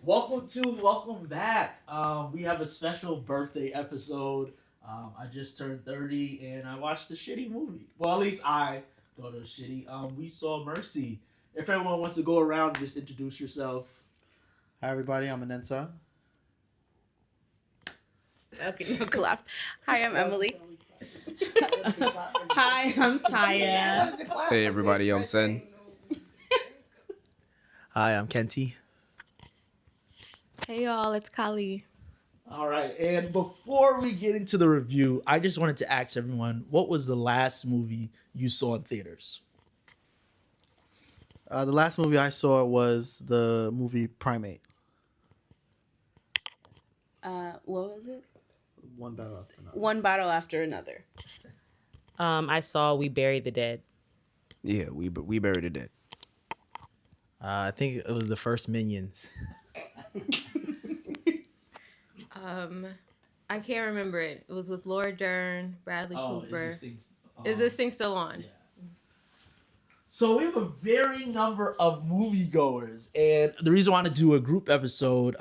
Welcome back. We have a special birthday episode. I just turned 30 and I watched a shitty movie. Well, at least I thought it was shitty. We saw Mercy. If everyone wants to go around, just introduce yourself. Hi everybody, I'm Anensa. Okay, no clap. Hi, I'm Emily. Hi, I'm Taya. Hey everybody, I'm Sen. Hi, I'm Kenty. Hey, y'all, it's Kali. All right, and before we get into the review, I just wanted to ask everyone, what was the last movie you saw in theaters? The last movie I saw was the movie Primate. What was it? One battle after another. One battle after another. I saw We Buried the Dead. Yeah, we buried the dead. I think it was the first Minions. I can't remember it. It was with Laura Dern, Bradley Cooper. Is this thing still on? Yeah. So we have a varying number of moviegoers, and the reason I want to do a group episode,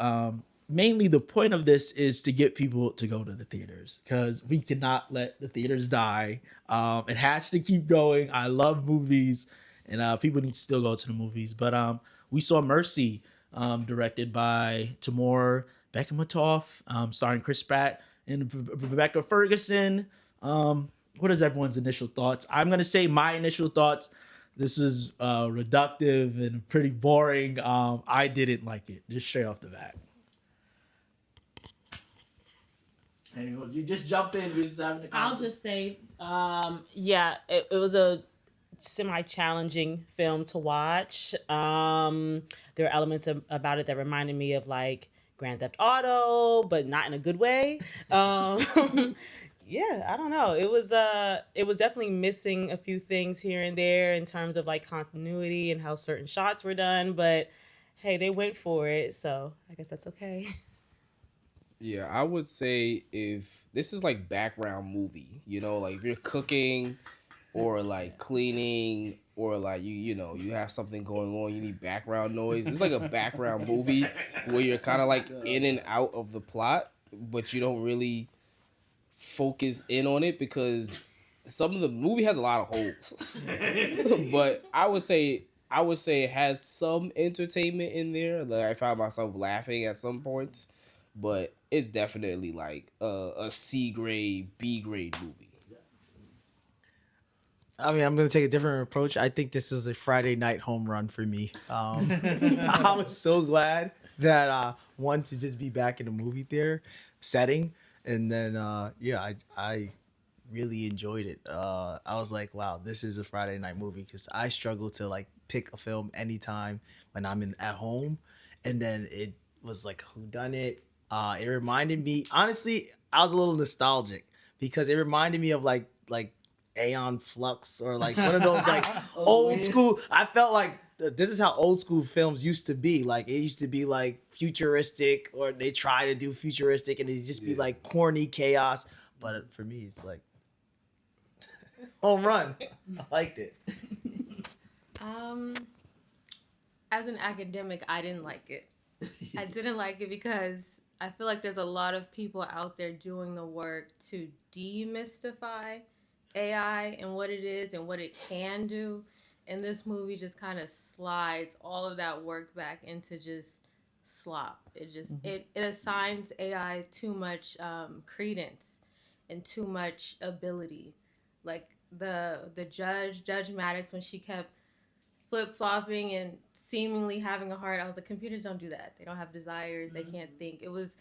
mainly the point of this is to get people to go to the theaters because we cannot let the theaters die. It has to keep going. I love movies, and people need to still go to the movies. But we saw Mercy, directed by Timur Bekmambetov, starring Chris Pratt and Rebecca Ferguson. What is everyone's initial thoughts? I'm gonna say my initial thoughts. This was reductive and pretty boring. I didn't like it, just straight off the bat. Anyway, you just jump in. We're just having a I'll conversation. just say, it was a semi-challenging film to watch. There were elements about it that reminded me of like Grand Theft Auto, but not in a good way. Yeah, I don't know. It was definitely missing a few things here and there in terms of like continuity and how certain shots were done, but hey, they went for it, so I guess that's okay. Yeah, I would say if this is like background movie, like if you're cooking or like cleaning or like you have something going on, you need background noise. It's like a background movie where you're kind of like in and out of the plot, but you don't really focus in on it because some of the movie has a lot of holes. But I would say it has some entertainment in there. Like I found myself laughing at some points, but it's definitely like a C grade, B grade movie. I mean, I'm going to take a different approach. I think this was a Friday night home run for me. I was so glad that I wanted to just be back in the movie theater setting. And then, I really enjoyed it. I was like, wow, this is a Friday night movie because I struggle to like pick a film anytime when I'm at home. And then it was like whodunit. It reminded me, honestly, I was a little nostalgic because it reminded me of like Aeon Flux or like one of those like old school. I felt like this is how old school films used to be. Like it used to be like futuristic, or they try to do futuristic and it just be like corny chaos. But for me, it's like home run. I liked it. As an academic, I didn't like it. I didn't like it because I feel like there's a lot of people out there doing the work to demystify AI and what it is and what it can do. And this movie just kind of slides all of that work back into just slop. It just it assigns AI too much credence and too much ability. Like the Judge Maddox, when she kept flip-flopping and seemingly having a heart, I was like, computers don't do that. They don't have desires. They can't think. It was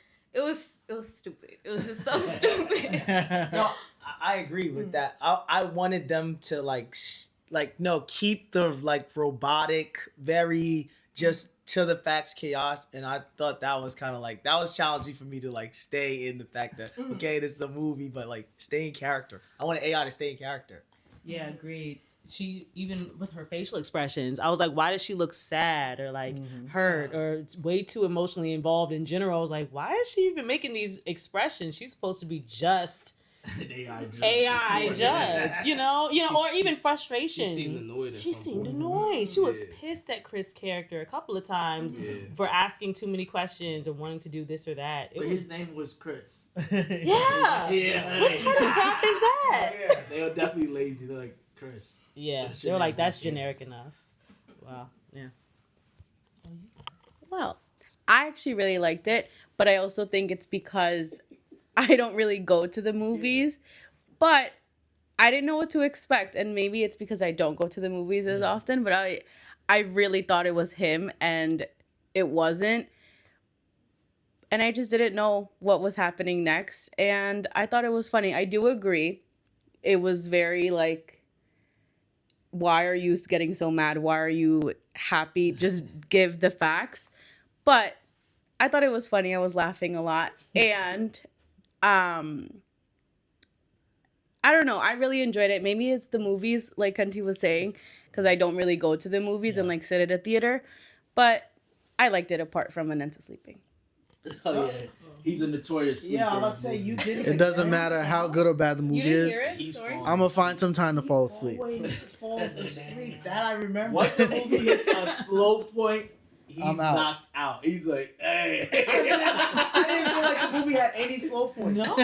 stupid. It was just so stupid. No, I agree with that. I wanted them to keep the like robotic, very just to the facts chaos, and I thought that was kind of like that was challenging for me to like stay in the fact that okay, this is a movie, but like stay in character. I want AI to stay in character. Yeah, agreed. She, even with her facial expressions, I was like, why does she look sad or like hurt or way too emotionally involved in general? I was like, why is she even making these expressions? She's supposed to be just AI judge, you know, or even frustration. She seemed annoyed. She seemed annoyed. She was pissed at Chris' character a couple of times for asking too many questions or wanting to do this or that. His name was Chris. Yeah. What kind of crap is that? Yeah, they were definitely lazy. They're like, Chris. Yeah, they were like, that's generic enough. Wow. Yeah. Well, I actually really liked it, but I also think it's because I don't really go to the movies, but I didn't know what to expect, and maybe it's because I don't go to the movies as often, but I really thought it was him, and it wasn't, and I just didn't know what was happening next, and I thought it was funny. I do agree. It was very, like, why are you getting so mad? Why are you happy? Just give the facts. But I thought it was funny. I was laughing a lot, and I don't know. I really enjoyed it. Maybe it's the movies, like Kanti was saying, because I don't really go to the movies and like sit at a theater. But I liked it apart from Anenta sleeping. Oh yeah, he's a notorious sleeper. Yeah, I'm about to say you did. It doesn't matter how good or bad the movie is. He's Sorry. fun. I'm gonna find some time to fall asleep. Always falls asleep. That I remember. Once the movie hits a slow point, he's I'm out. knocked out. He's like, hey. I didn't feel like the movie had any slow points. No.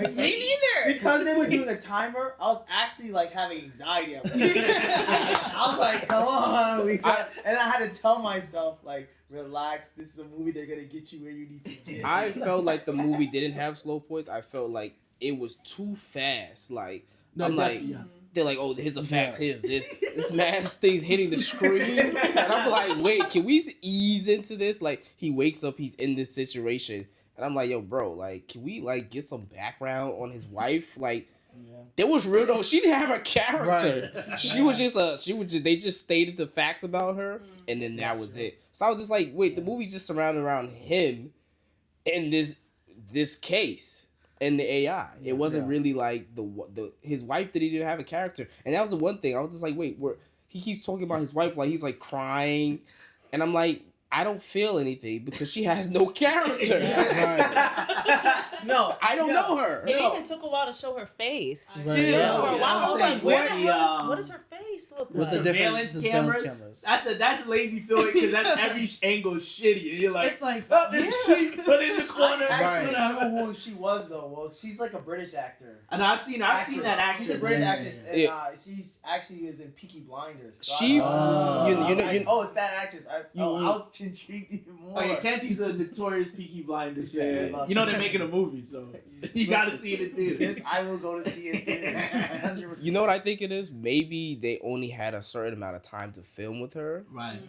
Me neither. Because they were doing the timer, I was actually like having anxiety. I was like, come on, and I had to tell myself like, relax. This is a movie. They're gonna get you where you need to get. I felt like the movie didn't have slow points. I felt like it was too fast. Like I'm like, they're like, oh, here's the facts. Here's this mass thing's hitting the screen, and I'm like, wait, can we ease into this? Like he wakes up, he's in this situation, and I'm like, yo, bro, like, can we like get some background on his wife? Like, there was real though. She didn't have a character. Right. She was just they just stated the facts about her, and then that was it. So I was just like, wait, the movie's just surrounded around him and this case and the AI. It wasn't really like the his wife didn't even have a character, and that was the one thing I was just like, wait, he keeps talking about his wife like he's like crying, and I'm like, I don't feel anything because she has no character. No, I don't know her. It even took a while to show her face too. Right, yeah. For a while, I was like, what does her face look With like? the different Surveillance cameras. That's lazy filming because that's every angle is shitty, and you're like, It's like, oh, this cheek, but in the corner. I actually Right. know who she was though. Well, she's like a British actor. And I've seen that actress. She's a British Yeah. actress, and Yeah. she's actually was in Peaky Blinders. So She- oh, it's that actress. I was intrigued even more. Oh yeah, Kenty's a notorious Peaky Blinders fan. Yeah. You know they're making a movie, so you gotta see it in theaters. Yes, I will go to see it. You know what I think it is? Maybe they only had a certain amount of time to film with her, Right.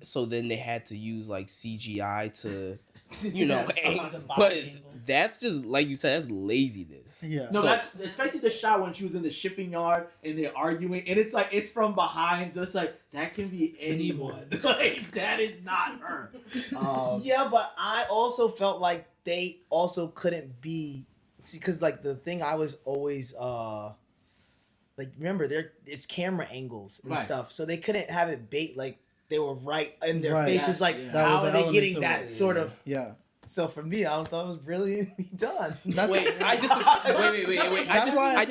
so then they had to use like CGI to, Yes. but that's just like you said, that's laziness. Yeah. No, So- that's especially the shot when she was in the shipping yard and they're arguing, and it's like it's from behind, just like that can be anyone. Like that is not her. Yeah, but I also felt like they also couldn't be, because like the thing I was always like, remember it's camera angles and Right. stuff, so they couldn't have it bait like they were right in their Right. faces. Yes, Like yeah. That how was are an they element getting to that it. sort of? Yeah. So for me, I thought it was brilliantly done. Wait, I disagree. Wait. That's why I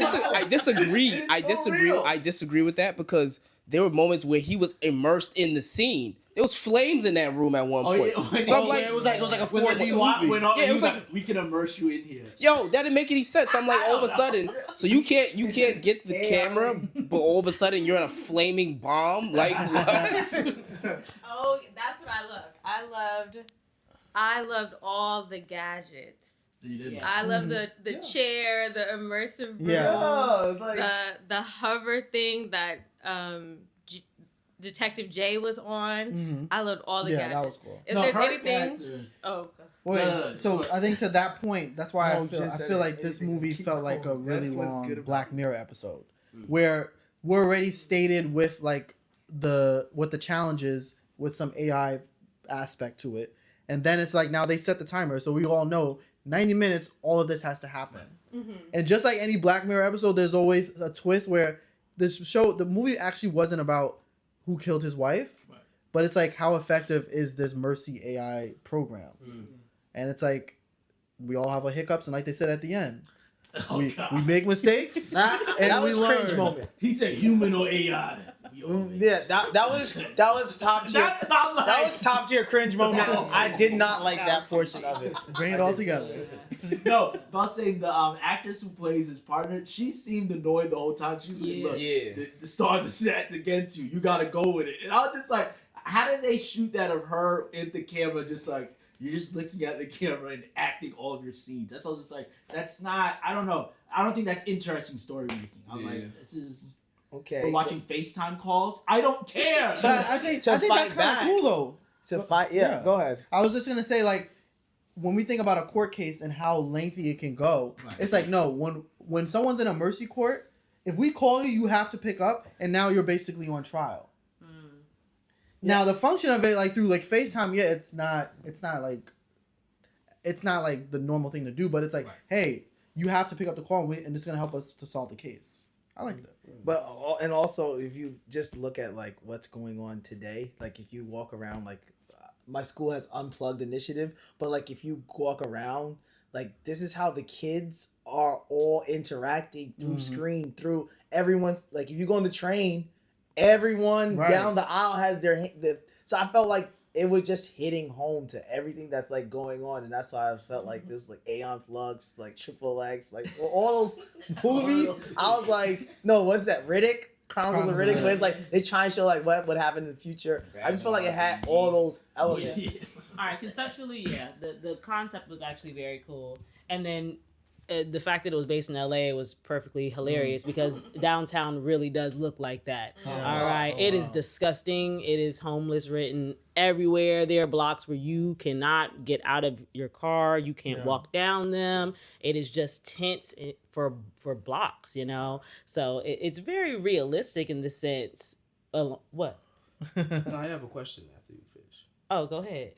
disagree. It's so real. I disagree with that because there were moments where he was immersed in the scene. There was flames in that room at one Oh point. yeah, So I'm like, it was like a when the 4D SWAT movie. went off, Yeah, he it was was like, we can immerse you in here. yo, that didn't make any sense. I'm like, all of a sudden, so you can't get the camera, but all of a sudden you're in a flaming bomb. Like what? oh, that's what I loved. I loved all the gadgets. You didn't. I love the Yeah. chair, the immersive room, Yeah. like the hover thing that Detective J was on. Mhm. I loved all the Yeah, gadgets. that was cool. If No, there's her anything, character- oh, Wait, No. so I think to that point, that's why No, I feel just like this anything movie keep felt like a going. really That's what's long good about Black it. Mirror episode, where we're already stated with like what the challenge is with some AI aspect to it, and then it's like now they set the timer, so we all know 90 minutes, all of this has to happen. And just like any Black Mirror episode, there's always a twist where the movie actually wasn't about who killed his wife, Right. but it's like how effective is this Mercy AI program? And it's like we all have our hiccups, and like they said at the end, We make mistakes That and we was learn. cringe moment. He said human or AI. Yeah, that was top tier. That's not like. That was top tier cringe moment. I did not like that portion of it. Bring it all together. No, about saying the actress who plays his partner, she seemed annoyed the whole time. She was like, "Look, the stars are set against you. You gotta go with it." And I was just like, "How did they shoot that of her in the camera? Just like you're just looking at the camera and acting all of your scenes." That's I was just like, "That's not. I don't know. I don't think that's interesting story making." I'm like, "This is." Okay. We're watching FaceTime calls. I don't care. But I think that's fight kind back. of cool though. To fight, yeah, go ahead. I was just gonna say, like, when we think about a court case and how lengthy it can go, it's like, no, when someone's in a mercy court, if we call you, you have to pick up, and now you're basically on trial. Now the function of it, like through like FaceTime, it's not like the normal thing to do, but it's like, hey, you have to pick up the call, and it's gonna help us to solve the case. I like that. But and also, if you just look at like what's going on today, like if you walk around, like my school has unplugged initiative, but like if you walk around, like this is how the kids are all interacting through screen, through everyone's, like if you go on the train, everyone down the aisle has so I felt like it was just hitting home to everything that's like going on, and that's why I felt like this was like Aeon Flux, like Triple X, like all those movies. I was like, no, what's that? Riddick? Chronicles of Riddick, where it's like they try and show like what would happen in the future. I just felt like it had all those elements. All right, conceptually, yeah, the concept was actually very cool, and then the fact that it was based in LA was perfectly hilarious because downtown really does look like that. All right, it is disgusting. It is homeless written everywhere. There are blocks where you cannot get out of your car. You can't walk down them. It is just tents for blocks, you know. So it's very realistic in the sense. What? No, I have a question after you finish. Oh, go ahead.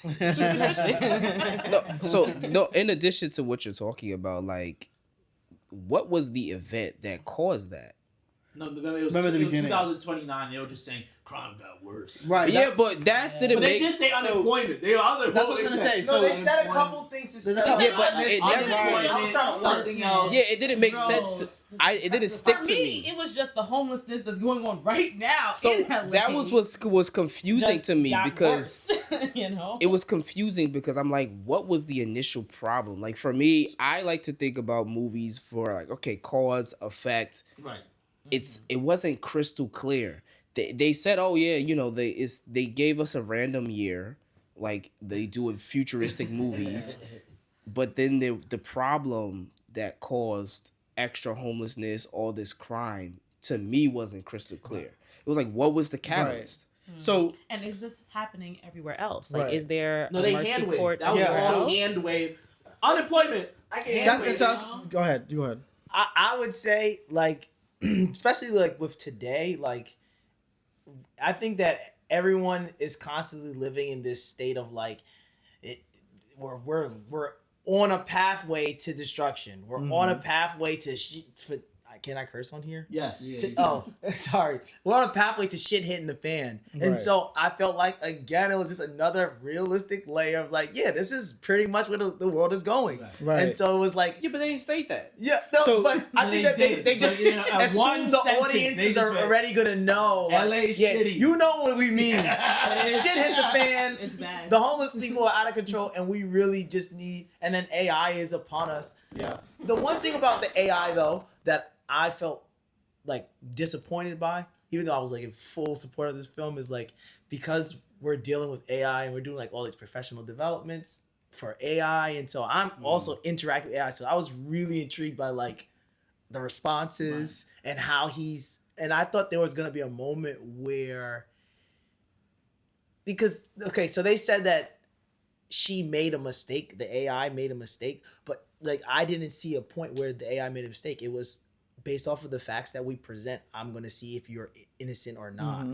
In addition to what you're talking about, like, what was the event that caused that? No, it was, Remember the beginning. 2029. They were just saying crime got worse. Right. Yeah, but that didn't But they make. did say unemployment. They other. That's what I was gonna say. No, So they said a couple things to say. Yeah, but it never. Unemployment, something else. Yeah, it didn't make sense. It didn't stick For to me, me. it was just the homelessness that's going on right now. So in LA. that was confusing Just to me got because worse, you know, it was confusing because I'm like, what was the initial problem? Like for me, I like to think about movies for like, okay, cause, effect. Right. It wasn't crystal clear. They said, oh yeah, you know, they gave us a random year, like they do in futuristic movies, but then the problem that caused extra homelessness, all this crime, to me wasn't crystal clear. It was like, what was the catalyst? So and is this happening everywhere else? Like, Right. is there No, a they mercy hand wave. court? That was Yeah, all so- hand wave. Unemployment. I can hand that wave. it sounds. Go ahead. Go ahead. I would say, like, especially like with today, like, I think that everyone is constantly living in this state of like, we're on a pathway to destruction. We're on a pathway to can I curse on here? Yes. Yeah, Sorry. We're on a pathway to shit hitting the fan. And Right. so I felt like, again, it was just another realistic layer of like, yeah, this is pretty much where the world is going. Right. And so it was like, Yeah, but they didn't state that. yeah, no, So- but I think that they just But, you know, one assume the sentence, audiences they just are went, already going to know. Like, LA yeah, shitty. you know what we mean. Shit hit the fan. It's bad. The homeless people are out of control, and we really just need, and then AI is upon us. Yeah. The one thing about the AI, though, that I felt like disappointed by, even though I was like in full support of this film, is like, because we're dealing with AI and we're doing like all these professional developments for AI, and so I'm also interacting with AI, so I was really intrigued by like the responses and how and I thought there was gonna be a moment where, because okay, so they said that she made a mistake, the AI made a mistake, but like I didn't see a point where the AI made a mistake. It was based off of the facts that we present. I'm gonna see if you're innocent or not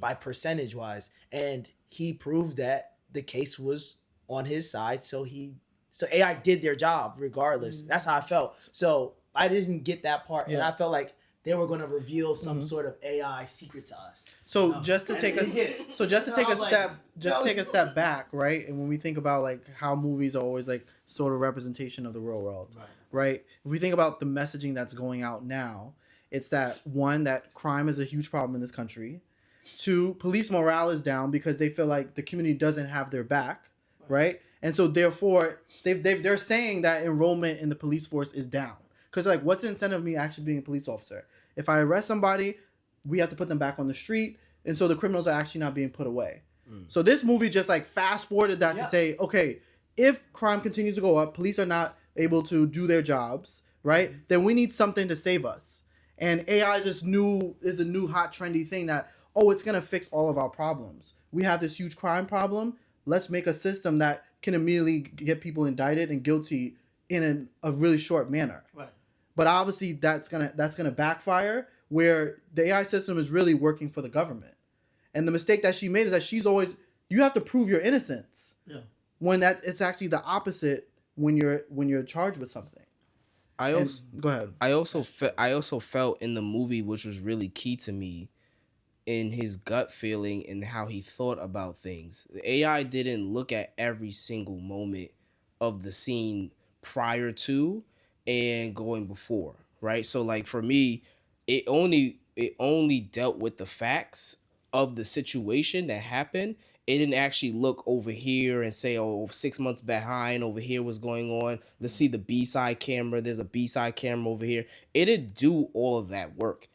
by percentage wise, and he proved that the case was on his side. So AI did their job regardless. That's how I felt. So I didn't get that part, and Yeah. I felt like they were going to reveal some sort of AI secret to us. So just to And take they a did it. so just to take I a was like, step just no. take a step back, right? And when we think about like how movies are always like sort of representation of the real world, right? If we think about the messaging that's going out now, it's that one, that crime is a huge problem in this country. Two, police morale is down because they feel like the community doesn't have their back, right? And so therefore they're saying that enrollment in the police force is down. Because like, what's the incentive of me actually being a police officer? If I arrest somebody, we have to put them back on the street, and so the criminals are actually not being put away. So this movie just like fast forwarded that to say, okay, if crime continues to go up, police are not able to do their jobs, right? Then we need something to save us. And AI is a new hot trendy thing that, oh, it's gonna fix all of our problems. We have this huge crime problem. Let's make a system that can immediately get people indicted and guilty in a really short manner. Right. But obviously that's gonna backfire, where the AI system is really working for the government. And the mistake that she made is that you have to prove your innocence. Yeah. When it's actually the opposite when you're charged with something. Go ahead. I also felt in the movie, which was really key to me, in his gut feeling and how he thought about things. The AI didn't look at every single moment of the scene prior to and going before, right? So like for me, it only dealt with the facts of the situation that happened. It didn't actually look over here and say, oh, 6 months behind over here was going on. Let's see the B-side camera. There's a B-side camera over here. It didn't do all of that work.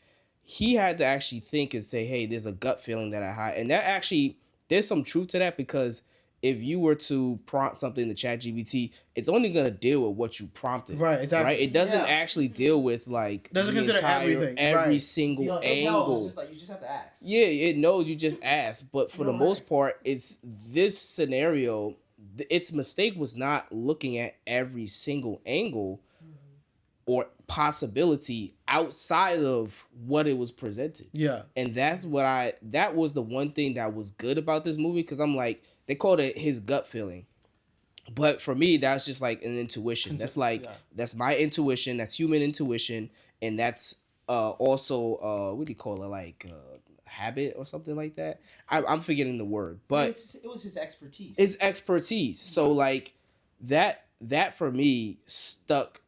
He had to actually think and say, hey, there's a gut feeling that I had. And that actually, there's some truth to that, because if you were to prompt something to ChatGPT, it's only going to deal with what you prompted. Right, exactly. Right? It doesn't actually deal with like Doesn't the consider entire, everything, every right. single It knows, angle. it's just like, you just have to ask. Yeah, it knows you just asked, but for the most part, it's this scenario. Its mistake was not looking at every single angle or possibility outside of what it was presented. Yeah. And that was the one thing that was good about this movie, because I'm like, they called it his gut feeling. But for me, that's just like an intuition. That's like, that's my intuition. That's human intuition. And that's also, what do you call it? Like habit or something like that. I'm forgetting the word, but it was his expertise. it's expertise. So like that for me spoke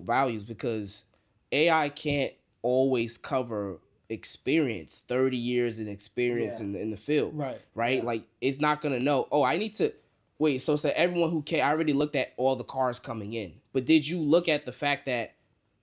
values, because AI can't always cover experience, 30 years in experience in the field. Right. Yeah. Like it's not going to know, oh, I need to wait. So everyone who came, I already looked at all the cars coming in, but did you look at the fact that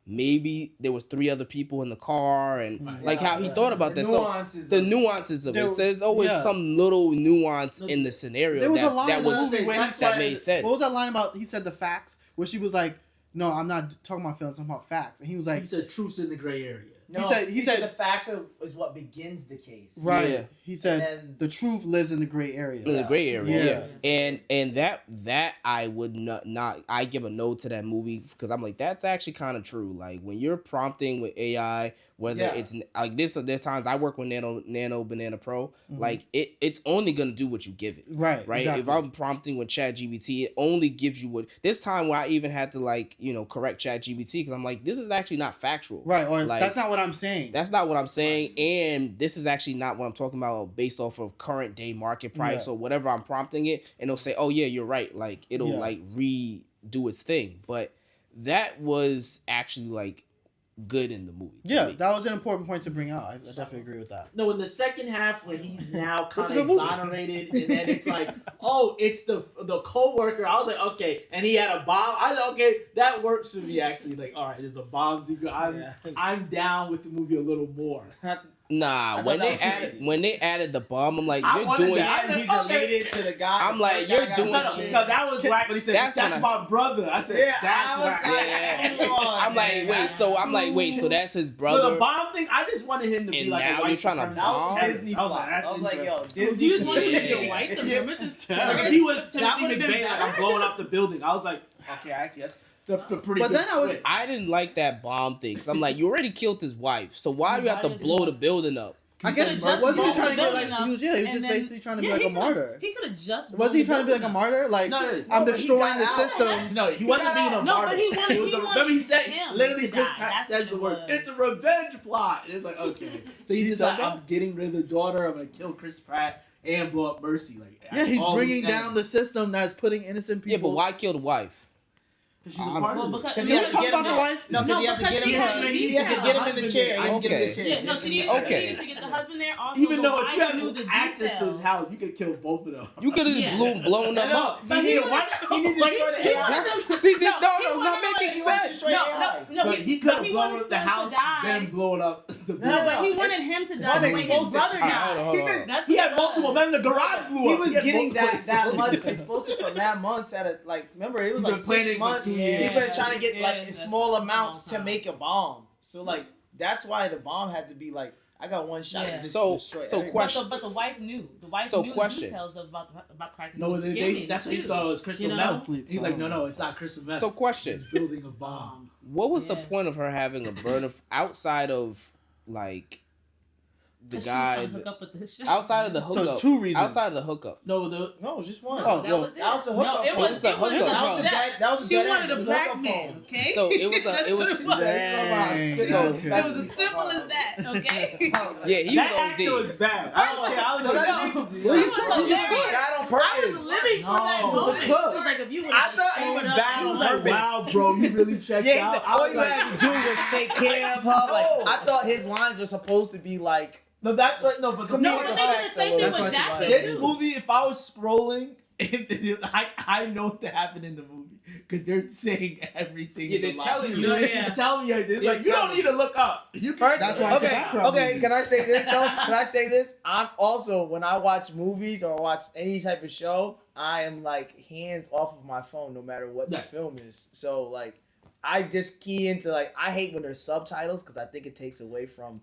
maybe there was 3 other people in the car, and like how he thought about that. So the nuances of it. There's always some little nuance in the scenario There was a line that in the was movie where he that said, made sense. what was that line about? He said the facts, where she was like, no, I'm not talking about feelings, I'm talking about facts. And he was like, He said truth's in the gray area. No, he said the facts is what begins the case. right. Yeah. He said And then- the truth lives in the gray area. In the gray area, Yeah. and that I would not I give a no to that movie, because I'm like, that's actually kind of true. Like when you're prompting with AI, whether it's like this, there's times I work with Nano Banana Pro, like it's only gonna do what you give it. Right. Exactly. If I'm prompting with ChatGPT, it only gives you what. This time where I even had to like correct ChatGPT, because I'm like, this is actually not factual. Right. Or Like, that's not what I'm saying. That's not what I'm saying, and this is actually not what I'm talking about based off of current day market price or whatever I'm prompting it, and it'll say, oh yeah, you're right. Like it'll like redo its thing. But that was actually like good in the movie. to me. That was an important point to bring out. I definitely agree with that. No, in the second half when he's now That's kind a of good movie. exonerated, and then it's like, oh, it's the co-worker. I was like, okay, and he had a bomb. I was like, okay, that works for me actually. Like, all right, there's a bomb secret. I'm down with the movie a little more. Nah, when they added the bomb, I'm like, I you're wanted doing. that. He's related to the guy. I'm like, you're doing. No, that was right. But he said, That's that's, when my brother. I said, that's right. I'm like, wait, so that's his brother. But the bomb thing, I just wanted him to be And like now a white you're trying to supremacist bomb? terrorist. Disney I was plot. like, that's I was like, yo, interesting. Disney. Do you just want him to be Yeah. a white supremacist? Like if he was That Timothy would've been McVeigh, like I'm better. blowing up the building. I was like, okay, actually, that's the pretty But good then I was- switch. I didn't like that bomb thing, because I'm like, you already killed his wife, so why do you have to blow the building up? I guess just wasn't he rolled trying to get civilian like up he was just and then- basically trying to be Yeah, like he a could've- martyr. He could have just. Wasn't he trying to be like a martyr? Like No, I'm but he destroying the got out. system. No, he wasn't being a No, martyr. but he wanted- It was he a- wanted remember he said him literally to Chris die. Pratt That's says what the it words. was. It's a revenge plot. And it's like okay, so He he's said like that? I'm getting rid of the daughter. I'm gonna kill Chris Pratt and blow up Mercy. Like Yeah, he's all bringing these down the system that's putting innocent Yeah, people. but why kill the wife? She's a part Well, of it. because Because Can we talk about the wife? No, because he has to because get she him. has to He has to detail. get him in the chair. He has to get him in the Okay. chair. Yeah, no, she needed, Okay. she needed to get the husband there. Also, Even the though if wife you knew the have access to his details. house, you could kill both of them. You could have just blown them up. But he was- He needed to destroy the AI. That's, see, this, no, he it's not wanted making to- sense. No, But he could have but blown wanted up the him to house, die. then blown up the No, building. but he wanted him to die One the way his explosive. brother Hold on, died. hold on. That's He what had it multiple. was. Then the garage blew He up. was had getting multiple that much explosions. explosive for mad months at a like. Remember, it was He's like been planning 6 for months. 2 He years. been trying to get like Yeah, in that's small a long amounts to time. make a bomb. So like that's why the bomb had to be like, I got one shot Yeah. to just So- destroy so everything. question- But the wife knew. The wife So knew question. the details about cracking No, those that's what he thought it was crystal You meth. know? Sleep, He's so like, I no, don't no, know. it's not crystal meth. So, question: He's building a bomb. what was the Yeah. point of her having a burner outside of like the guy hook up with this shit. outside of the So hookup? it's 2 reasons. Outside of the hookup. No, the No, it was just one. Oh, That well, was it. that was the No, hookup. it phone. was the it was hookup. the That was the shit. dead- that was the She dead wanted end. a It was black hookup man, phone. okay? So it was That's it what was it was. Dang. So- It was Okay. as simple as that, okay? yeah, he that was actor was OD. bad. I was But like, that no. nigga- What are you I was saying? so He bad. did that on I purpose. was living for that No. He was a moment. cook. It was like if you would I thought he was bad He was on like, purpose. wow, bro, you really checked Yeah, he's out. like, I all was you like, had to do was take care of her. Like, I thought his lines were supposed to be like. no, that's what. No, but the No, movie- but they did the same thing That's with why she Jackson lied. this too. movie, if I was scrolling, I know what happened in the movie because they're saying everything. Yeah, in the they're line. telling you. No, Yeah. they're telling you. It's They're like you don't telling need to look up. You can. First, That's why it's a okay, background okay. movie. Can I say this though? Can I say this? I'm also when I watch movies or watch any type of show, I am like hands off of my phone no matter what Yeah. the film is. So like, I just key into like I hate when there's subtitles because I think it takes away from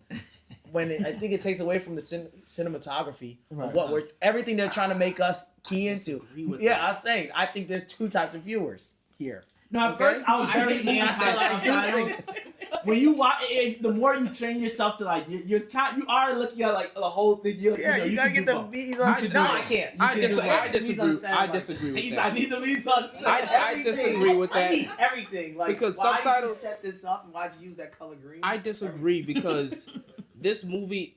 I think it takes away from the cinematography Right. of what we're everything they're trying to make us key into. disagree with Yeah, that. I was saying I think there's 2 types of viewers here. No, at Okay. first I was very I do anti-subtitles. When you watch, the more you train yourself to like, you are looking at like the whole thing. You Yeah, you gotta can get do the both. bees You on. can No, do I both. can't. I You can do disagree. both. I disagree. He's on I set, disagree with He's, that. I need the leads on set. I disagree with I that. need everything. Like, Because why'd you subtitles- set this up and why'd you use that color green? I disagree because this movie,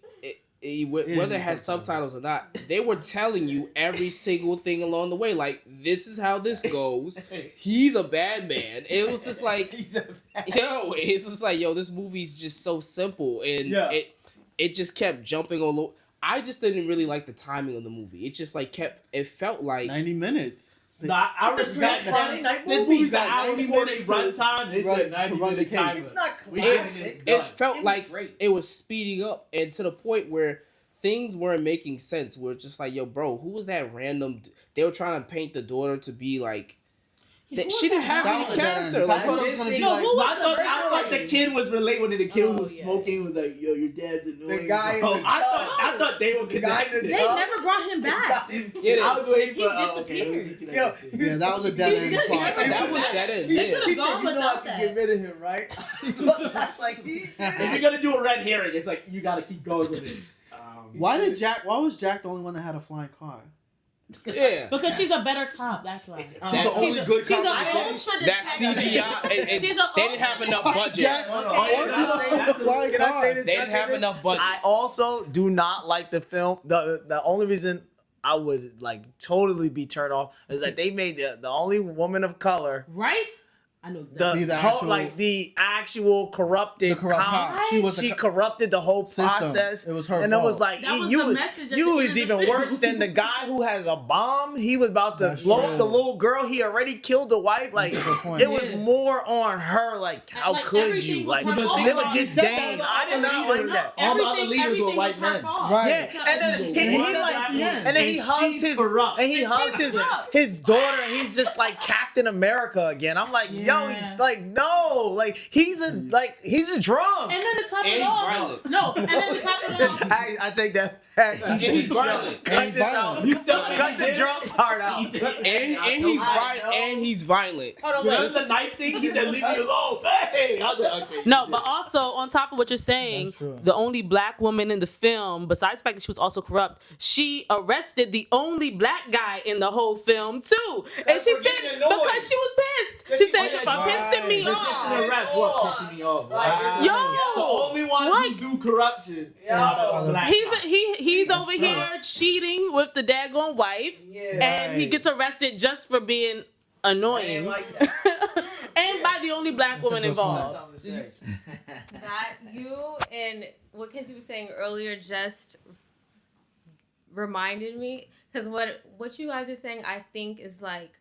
whether it has subtitles or not, they were telling you every single thing along the way. Like, this is how this goes. He's a bad man. It was just like, it's just like, yo, this movie's just so simple, and Yeah. it just kept jumping all over. I just didn't really like the timing of the movie. It just like it felt like 90 minutes. Nah, I It's a respect Friday that. night This movie. movie's an Got hour 90 40 minutes runtime. They to run- said to 90 run the minute cake. timer. It's not We classic. getting this it done. felt It was like great. it was speeding up, and to the point where things weren't making sense. We're just like, yo, bro, who was that random? They were trying to paint the daughter to be like, she didn't have That any was a dead end. character. I Like, thought it was gonna be No, like. who was I thought the kid was related when the kid Oh, was yeah. smoking. Was like, yo, your dad's annoying. guy in bro. the I thought they were The guy in the connected. They tub. never brought him back. Get I it? was waiting He for. Oh, okay, disappeared. who's he connected Yo, to? Yeah, that was a dead end He plot. never That came was back. dead end. He Yeah. could've He said, gone "You know I without can that. get rid of him, right?" That's like, If you're gonna do a red herring, it's like you gotta keep going with it. Why was Jack the only one that had a flying car? Yeah. Because she's a better cop, that's why. She's the only good She's cop an in the city? ultra That detective. CGI, She's an they didn't have ultra enough detective. budget. Jack, Hold on. why was he the only one with a flying Can I car? say this? They Can I didn't say have this? enough budget. I also do not like the film. The only reason I would like totally be turned off is that they made the only woman of color Right? I know the, exactly. The actual- like the actual corrupted The corrupt cop. cop. She was She the corrupted the whole system. process. It was her and it was fault. like That was you the was message at you the was end of the even film. worse than the guy who has a bomb. He was about to That's blow true. up the little girl. He already killed the wife. Like That's a good point. it was Yeah. more on her. Like how Like, could everything you? was Like her they fault. would He said that disdain. was I did all not the like leaders. that. All the other Everything- leaders were everything white was her men. fault. Right. Yeah, and then He he said like, that at the end. and then he And hugs she's his, corrupt. and he And hugs she's his corrupt. his daughter, and he's just like Captain America again. I'm like, yo, Yeah. like no, like he's a drum. And then to top And it he's off, violent. no, and then to top it off, I take that. that And he's violent. Cut he's this out. violent. You still cut the drop part out. And he's violent. Hold on, Remember wait. the knife thing? He said, "Leave me alone." Hey, I was like, okay. No, but also on top of what you're saying, That's true. the only black woman in the film, besides the fact that she was also corrupt, she arrested the only black guy in the whole film too. And she for said getting annoyed. because she was pissed. She said, "If I'm pissing me This off." is an arrest. What pissing me off? Like, Yo, The only ones like- who do corruption Yeah. are the black guys. He's over true. here cheating with the daggone wife, and he Right. gets arrested just for being annoying, and by the only black woman good point. involved. That you and what Kenzie was saying earlier just reminded me, because what you guys are saying, I think, is like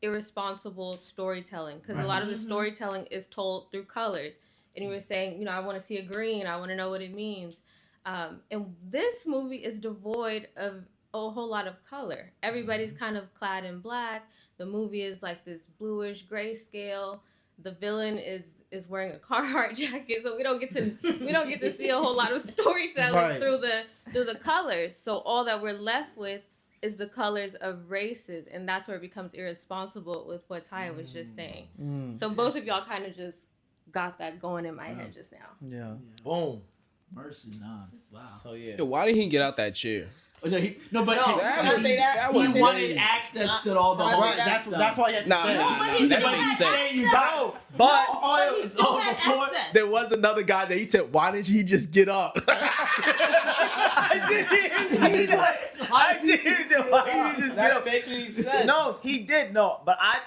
irresponsible storytelling, because a lot of the storytelling is told through colors. And you were saying, you know, I want to see a green, I want to know what it means. And this movie is devoid of a whole lot of color. Everybody's kind of clad in black. The movie is like this bluish grayscale. The villain is wearing a Carhartt jacket, so we don't get to see a whole lot of storytelling Right. through the colors. So all that we're left with is the colors of races, and that's where it becomes irresponsible with what Taya was just saying. So both of y'all kind of just got that going in my head just now. Yeah. Boom. Mercy, nah. Wow. So yeah. Yo, why did he get out that chair? But No, he can I say that? he wanted access to all the Right. stuff. That's why you had to stay. That don't make sense. You got But oil is still over had before. access. there was another guy that he said, "Why didn't he just get up?" I didn't see that. I didn't. Why didn't he just get up? make any sense. No, he did. No, but I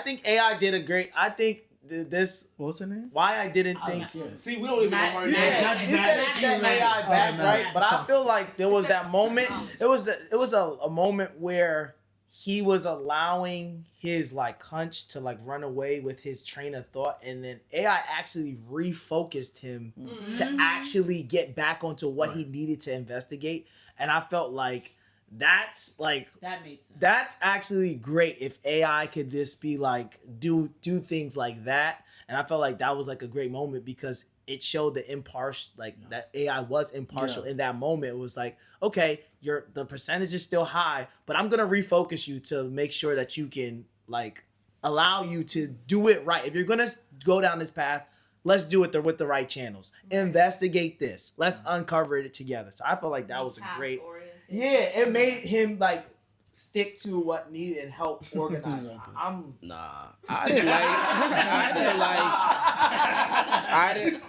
think AI did a great. I think this. What was her name? Why I didn't think. See, we don't even know her You name. said, you said it's set AI back, Oh, right? man. But I feel like there was that moment. It was a moment where he was allowing his like hunch to like run away with his train of thought, and then AI actually refocused him to actually get back onto what he needed to investigate. And I felt like that's like That made sense. that's actually great if AI could just be like do things like that. And I felt like that was like a great moment because it showed the impartial, like that AI was impartial in that moment. It was like, okay, the percentage is still high, but I'm gonna refocus you to make sure that you can like allow you to do it right. If you're gonna go down this path, let's do it with the right channels. Investigate this. Let's uncover it together. So I felt like that was a great. Yeah, it made him like stick to what needed and help organize.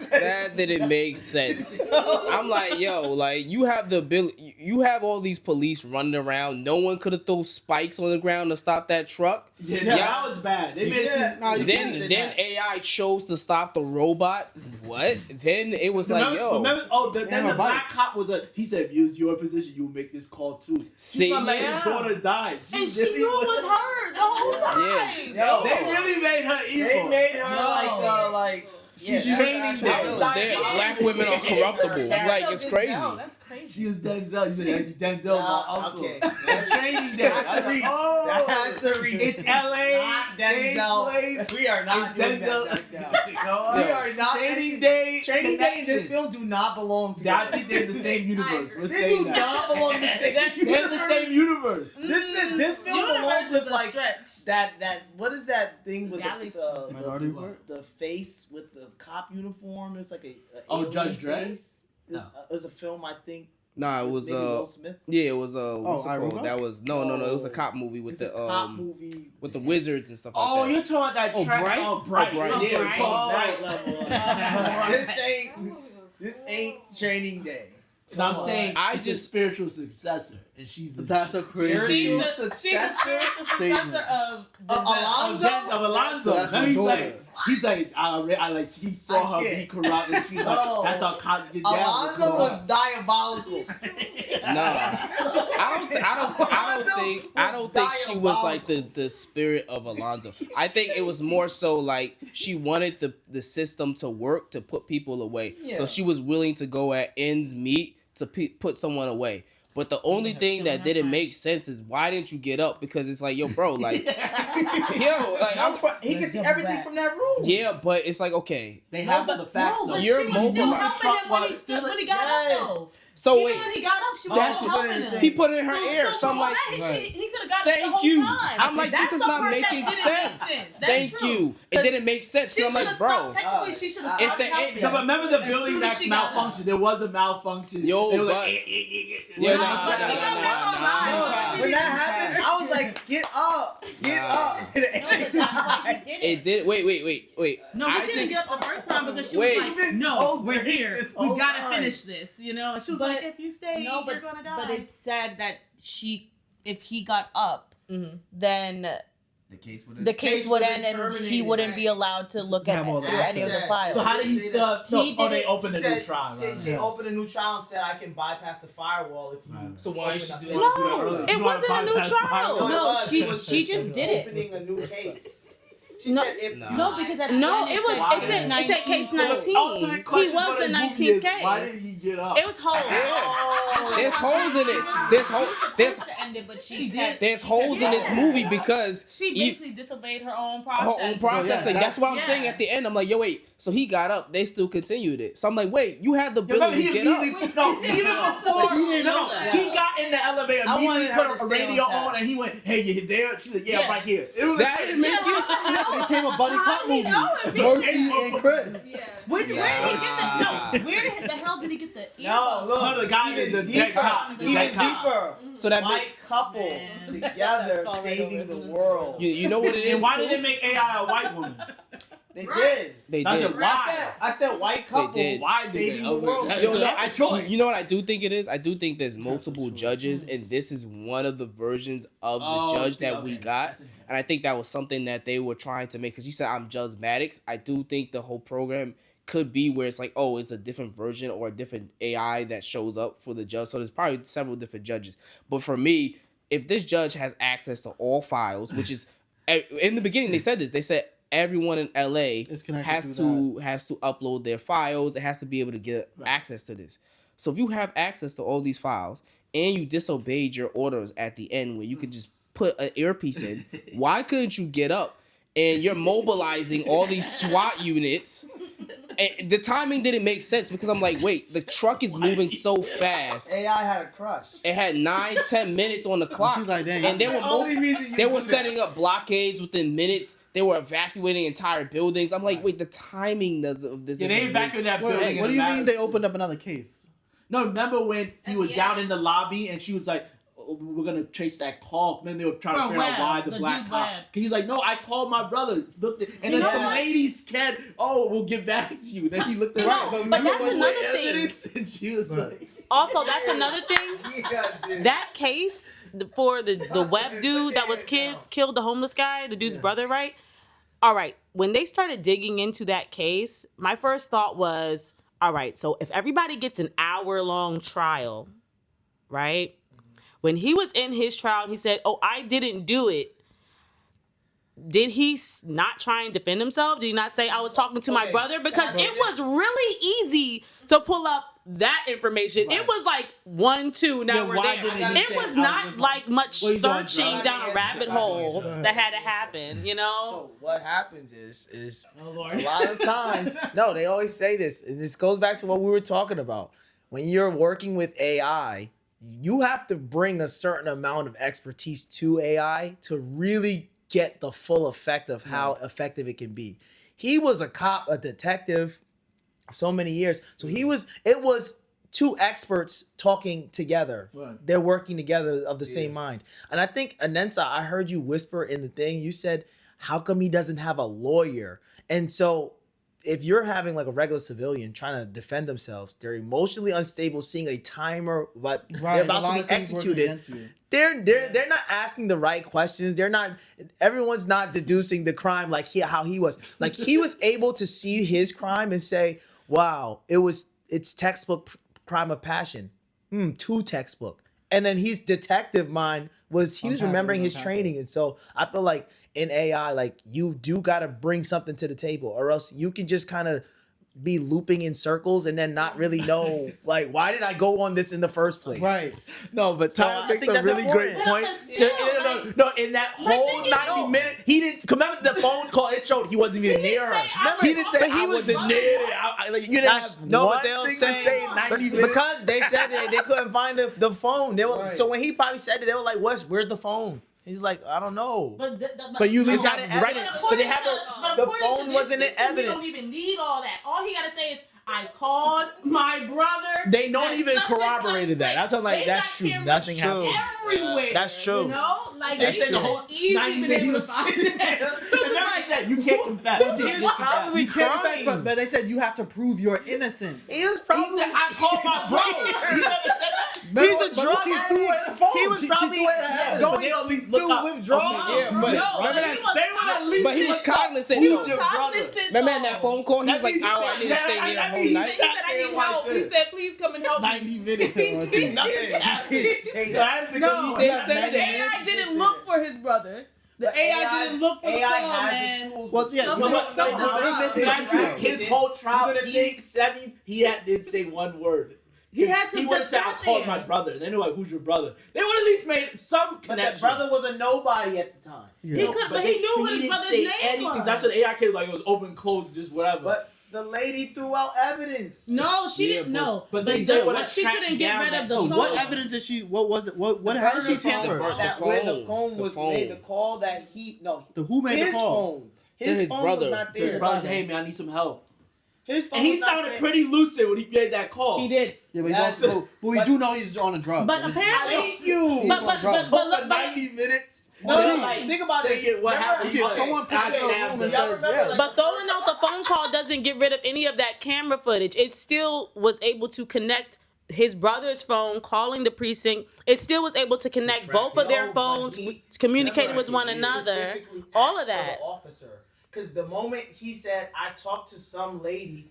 That didn't make sense. I'm like, yo, like you have the ability, you have all these police running around. No one could have thrown spikes on the ground to stop that truck. Yeah, that was bad. They made it seem. Then AI chose to stop the robot. What? Then it was like, yo. Remember, then the black cop was he said, use your position, you will make this call too. See? She felt like his daughter died. And she knew it was her the whole time. Yeah. They really made her evil. They made her like She's training them. Black women are corruptible. Like it's crazy. That's crazy. She was Denzel. You said Denzel, my uncle. okay. Training day. That's a reach. Oh, That's a reach. it's LA. Not Same Denzel. place. We are not It's doing Denzel. that. We are not. Training day. Training Day and this connection. film do not belong I together. think they're in the same universe. We're They saying do that. not belong in the same They're in the same universe. This film Universe belongs is with a like stretch. that. What is that thing with Galaxy. Minority Report? the face with the cop uniform? It's like a Oh, Judge alien Dredd? face. It was a film, I think. Nah, it with was maybe Will Smith. yeah, it was what's it Iron called? Man? That was no, it was a cop movie with It's the a cop movie. with the wizards and stuff like Oh, that. you're talking about that Oh, track? Bright? Oh, Bright. Oh, Bright. Yeah, Bright. it's called That Bright. level. This ain't Training Day. No, I'm saying I it's just- a spiritual successor, and she's That's a crazy. She's the spiritual successor of Alonzo? Of Alonzo. So that's my He's daughter. like, I like, he saw her be corrupt, and she's like, No. that's how cops get down. with Alonzo corrupt. was diabolical. I don't think she was like the spirit of Alonzo. I think it was more so like she wanted the system to work to put people away. Yeah. So she was willing to go at ends meet to put someone away. But the only thing that didn't make sense is why didn't you get up? Because it's like, yo, bro, like, He can see everything from that room. yeah, but it's like, okay, They have all the facts. though. You're she was still mobilized. helping him when he got up though. So Even wait, when he got up, she was that's still what helping him. he put it in her ear. So I'm for all like, that, he could have got it the thank whole you. time. I'm like, That's this is the not part that making didn't sense. make sense. That's Thank true. you. It didn't make sense. She So I'm like, should've bro. stopped. Technically, she should have If stopped the helping no, him. remember the As building soon as that she got malfunctioned. up. There was a malfunction. Yo, They were but- like, Yeah, When nah, I- nah. When that happened, I was like, get up, get Nah. up. No, but that's why he did It did. Wait. No, I we didn't just- get up the first time because she Wait, was like, this "No, whole we're thing, here. this We whole gotta time. finish this." You know, and she was But- like, "If you stay, No, you're gonna die." but it said that if he got up, then the case would end and he wouldn't be allowed to look at Have all the through any of the access. files. So how did he start? He No, they didn't- opened a new trial. She right? opened a new trial and said I can bypass the firewall if you. Right. So why you should do that? No, it wasn't a new trial. No, she just did it. Opening a new case. She No. said if Nah. No, because at No, the end it was. Why It said case So the 19. ultimate He question was for the this movie 19th is, Why did case. he get up? It was whole. There's holes in it. There's to end it, but She kept- there's holes in this movie because She e- basically disobeyed her own her process. own processing. yeah, that's what I'm yeah. saying at the end. I'm like, yo, wait. So he got up. They still continued it. So I'm like, wait, you had the Remember, ability he to get up. immediately no, even before no, he got in the elevator, I wanted immediately her to put a stay radio on task. on, and he went, "Hey, you there?" She said, "Yeah, Yeah. right here." It was That didn't make you It became a buddy How cop did he movie. know if he- Mercy and Chris. Yeah. Where did he get the? Nah. No, where the hell did he get the? No, look. No, the guy even that the deeper, dead cop, the even dead cop. deeper. So that White couple Man. together Fall right saving over. the world. you know what it is. And why too? did they make AI a white woman? They Right. did. They That's did. a why. I said white couple did. Why did saving they? the world. That's Yo, a no, choice. you know what I do think it is? I do think there's multiple judges, and this is one of the versions of the judge that we got. And I think that was something that they were trying to make. Because you said I'm Judge Maddox. I do think the whole program could be where it's like, oh, it's a different version or a different AI that shows up for the judge. So there's probably several different judges. But for me, if this judge has access to all files, which is in the beginning they said this. They said everyone in LA It's connected has through to upload their files. It has to be able to get access to this. So if you have access to all these files and you disobeyed your orders at the end where you could just put an earpiece in, why couldn't you get up? And you're mobilizing all these SWAT units. And the timing didn't make sense because I'm like, wait, the truck is moving so fast. AI had a crush. It had 9-10 minutes on the clock. She's like, dang. And they That's were the only reason you they do were that. setting up blockades within minutes. They were evacuating entire buildings. I'm like, wait, the timing of this. Yeah, they doesn't make evacuated that sense. building. What do you mean they opened up another case? No, remember when he At was the down end. in the lobby and she was like, "Oh, we're gonna trace that call." And then they were trying to For figure out Webb, why the the black dude cop. Webb. Cause he's like, "No, I called my brother." Looked at, and You then know some what? ladies said, "Oh, we'll get back to you." Then he looked at No, her, but remember that's what another thing. evidence? And she was like, Also, that's another thing. Yeah, dude. That case for the web dude that was killed, the homeless guy, the dude's brother, right? All right. When they started digging into that case, my first thought was, all right, so if everybody gets an hour-long trial, right? When he was in his trial and he said, "Oh, I didn't do it," did he not try and defend himself? Did he not say, "I was talking to my Okay. brother"? Because it was really easy to pull up that information. It was like 1, 2, now Yeah, we're why there. didn't he It say, was "I was not with like much What are you doing, searching bro? down a rabbit hole that had to happen, you know? So what happens is "Oh a Lord." lot of times, no, they always say this, and this goes back to what we were talking about. When you're working with AI, you have to bring a certain amount of expertise to AI to really get the full effect of how effective it can be. He was a cop, a detective, so many years. So it was two experts talking together. Right. They're working together of the same mind. And I think, Anensa, I heard you whisper in the thing, you said, how come he doesn't have a lawyer? And so if you're having like a regular civilian trying to defend themselves, they're emotionally unstable, seeing a timer, but they're about to be executed. They're not asking the right questions. Everyone's not deducing the crime like how he was. Like he was able to see his crime and say, wow, it's textbook crime of passion. Too textbook. And then his detective mind was remembering his training. And so I feel like in AI, like you do got to bring something to the table or else you can just kind of be looping in circles and then not really know like why did I go on this in the first place? Right. No, but So Tyler I makes think a that's really great important. point. But So, still, no, in that whole thing is, 90 minutes, he didn't. Remember the phone call? It showed he wasn't even near her. He didn't say I wasn't near it. Like, you didn't That's have no, one but they'll thing say, to say in 90 minutes. because they said that they couldn't find the phone. They were Right. so when he probably said it, they were like, where's the phone? He's like, I don't know. But you at least No, got but it right. according So they to- have the according to phone this wasn't in system, You evidence. don't even need all that. All he got to say is, I called my brother. They don't at even such and such corroborated that. place." That's like They that's got true. cameras Nothing true. happened. everywhere. That's true. You know, like That's they true. the whole easily 90 been able to minutes. find that. And like that, you can't confess. Well, You He was can't probably You can't crying. confess, but they said you have to prove your innocence. He was probably. I called my brother. He never said that. He's a drug She threw away addict. the phone. He was She probably threw away the evidence. But going they at least look through up. withdrawal. Okay, Yeah, but No, remember he that. was- They would at least. But he was cognizant He though. was cognizant. Remember in that phone call, he was like, That "Oh, I need to means- stay here the that whole means- night." He said, I need help. He said, please come and help me. 90 minutes. He Nothing did. happened. That is No, a They good said the that. AI didn't look for his brother. The AI didn't look for the AI call, has man. the tools. Well, yeah, Something- but something we're missing That's the true. trial. His whole trial, You're gonna he didn't say one word. He had to He would have just said, I sat called there. my brother. And they knew, like, who's your brother? They would have at least made some But connection. that brother was a nobody at the time. Yeah. He could, but he knew what his didn't brother's say name anything. was. That's what AI case like. It was open, closed, just whatever. But the lady threw out evidence. No, she Yeah, didn't but- know. but they said when I she tracked couldn't get down rid that of the phone. phone. What evidence did she? What was it? What? How did she tamper? That The where the phone. phone The was phone. made. The call that he Who made his the call? phone. To his phone brother. was not To his there. brother said, hey, man, I need some help. His phone And he was not sounded there. pretty lucid when he made that call. He did. Yeah, but, That's- but we do know he's on a drug. But At least- apparently, Thank you. He's but on but drugs. but, For but, 90 minutes. No, no, like, think about say this. it, what Remember- happened. Yeah, Okay, someone put I you in a stabbed room him. and Y'all said, remember, yeah. like- But throwing out the phone call doesn't get rid of any of that camera footage. It still was able to connect his brother's phone, calling the precinct. It still was able to connect both of their phones, communicating with one another. All of that. Officer, because the moment he said, "I talked to some lady,"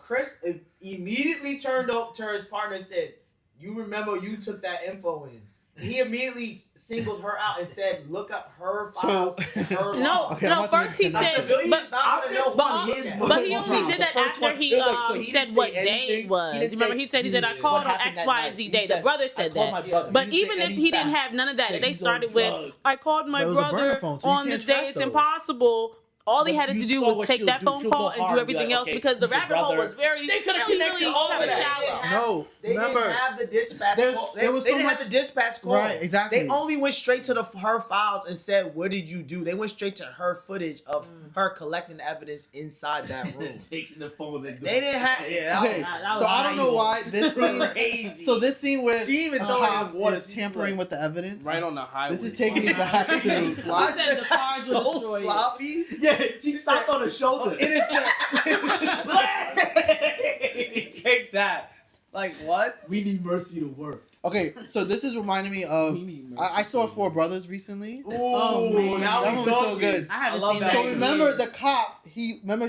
Chris immediately turned up to his partner and said, "You remember you took that info in." He immediately singled her out and said, "Look up her files, her No, Okay, I'm no. about to First he make a said, civilian but is not gonna know but- what his but he was. only did that The first after one- he like, so he said didn't what say day anything. it was. He didn't Remember, say- he said he I didn't say called what on happened X, that Y, night. and Z He day. The said, brother I said called that. my brother. But He didn't even say if any he didn't facts. have none of that, That they he's on started with, drugs. I called my But it was a burner brother phone, so you on can't this day. track It's those. impossible. All they had to You do saw was what take she'll that do. phone She'll call go and hard do and be everything like, else okay, because the who's your rabbit hole brother? was very, They could've really connected all of kind of that. shallow. No, They remember. didn't have the dispatch There's- call. there was They so didn't much- have the dispatch call. Right, exactly. They only went straight to her files and said, "What did you do?" They went straight to her footage of her collecting evidence inside that room. Taking the phone and They didn't have. Yeah, Okay, that so was I don't know why this scene. crazy. So this scene where She even threw it in Cobb water. is She's tampering like- with the evidence. Right on the highway. This is taking me back to. He said the cars were so destroyed. sloppy. Yeah, she stopped on her shoulder. Take that. Like what? We need Mercy to work. Okay, so this is reminding me of. We need Mercy I saw to Four work. Brothers recently. Oh, man. now That we one was so talking. good. I haven't I love seen that. that. So in remember years. the cop. Remember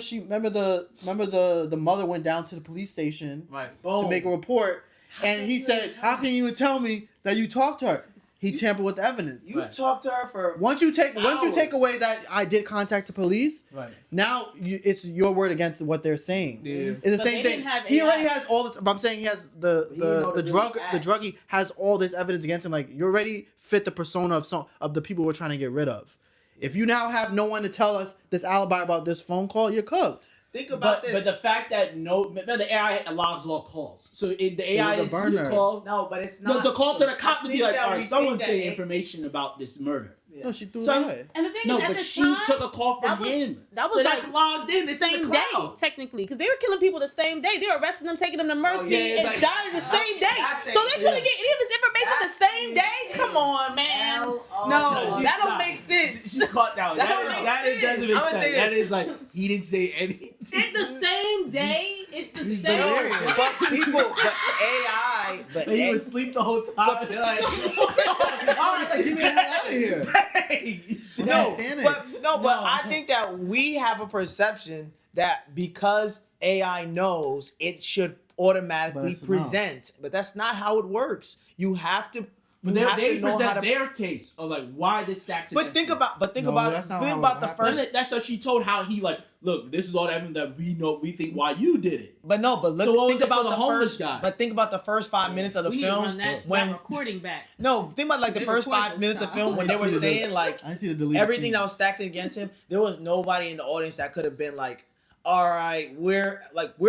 the mother went down to the police station Right. to make a report, and he said, "How can you tell me that you talked to her?" He tampered with the evidence. You talked to her for Once you take hours. away that I did contact the police, Right. now it's your word against what they're saying. Yeah. It's the But same they thing. didn't have He AI. already has all this. But I'm saying he has He didn't know the the druggie really has all this evidence against him. Like you already fit the persona of the people we're trying to get rid of. If you now have no one to tell us this alibi about this phone call, you're cooked. think about But this. the fact that remember the AI logs all calls, so the AI was a didn't see the burner. call. no, but it's No, not. the call to the cop to be Think like, that all we right, think someone's that saying it- information about this murder. No, she threw So it away. And the thing No, is, at but this she time, took a call from that was- him. that was so like that's logged in. the It's in same the day, cloud. technically, because they were killing people the same day. They were arresting them, taking them to Mercy, yeah, it's and like- dying the same day. That's So they it, couldn't yeah. get any of this information the same day. Come on, man. Hell of No, no. that don't not. make sense. She caught that. That don't make That doesn't make I'm gonna sense. say That this. is like he didn't say anything. it's the same day. It's the He's same. delirious. But AI, but And he A- was asleep the whole time. They're like, I was like, get the hell out of here. hey, no, Panic. but No. I think that we have a perception that because AI knows, it should But automatically it's not. present. But that's not how it works. You have to But you have they to know how present to. their case of like why this stacks. But think about No, it. that's not Think how about it the happens. first. That's what she told how he like. Look, this is all the evidence that we know. We think why you did it. But no, but look. So what Think was it for about the the homeless first. guy? But think about the first 5 minutes of the We need to film run that when. recording back. No, think about like the They first record 5 those minutes of times. film when they were See the- saying like I see the deleted everything scene. that was stacked against him. There was nobody in the audience that could have been like, all right, where